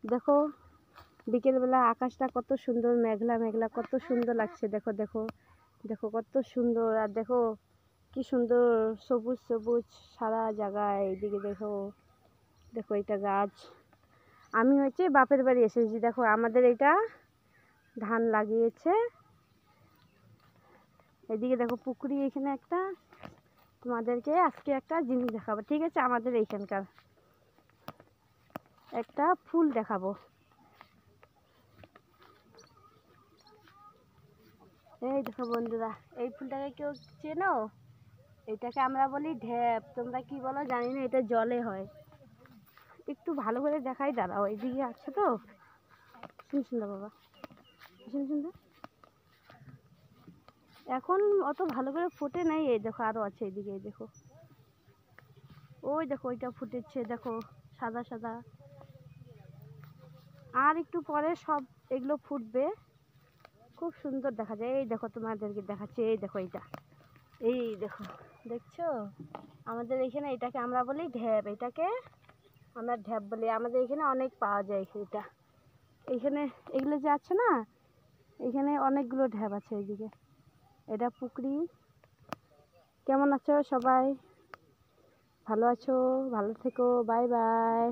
দেখো বিকেলবেলা আকাশটা কত সুন্দর, মেঘলা মেঘলা, কত সুন্দর লাগছে। দেখো দেখো দেখো কত সুন্দর। আর দেখো কি সুন্দর সবুজ সবুজ সারা জায়গায়। এইদিকে দেখো, দেখো এটা গাছ। আমি হচ্ছে বাপের বাড়ি এসেছি। দেখো আমাদের এটা ধান লাগিয়েছে। এদিকে দেখো পুকুরি, এখানে একটা। তোমাদেরকে আজকে একটা জিনিস দেখাবো, ঠিক আছে? আমাদের এইখানকার একটা ফুল দেখাবো। এই দেখো বন্ধুরা, এই ফুলটাকে কেউ চেনো? এটাকে আমরা বলি ঢ্যাপ। তোমরা কি বলো জানি না, এটা জলে হয়। একটু ভালো করে দেখাই, দাঁড়াও। এইদিকে আছে তো, শুনছেন না বাবা, শুনছেন না? এখন অত ভালো করে ফোটে নাই। এই দেখো আরো আছে এইদিকে, এই দেখো, ওই দেখো ওইটা ফুটেছে, দেখো সাদা সাদা। আর একটু পরে সব এগুলো ফুটবে, খুব সুন্দর দেখা যায়। এই দেখো তোমাদেরকে দেখাচ্ছি, এই দেখো এইটা, এই দেখো, দেখছো? আমাদের এখানে এটাকে আমরা বলি ঢ্যাপ। এটাকে আমরা ঢ্যাপ বলি। আমাদের এখানে অনেক পাওয়া যায় এটা। এইখানে এগুলো যে আছে না, এখানে অনেকগুলো ঢ্যাপ আছে এইদিকে। এটা পুকুরি। কেমন আছো সবাই? ভালো আছো? ভালো থেকো। Bye bye.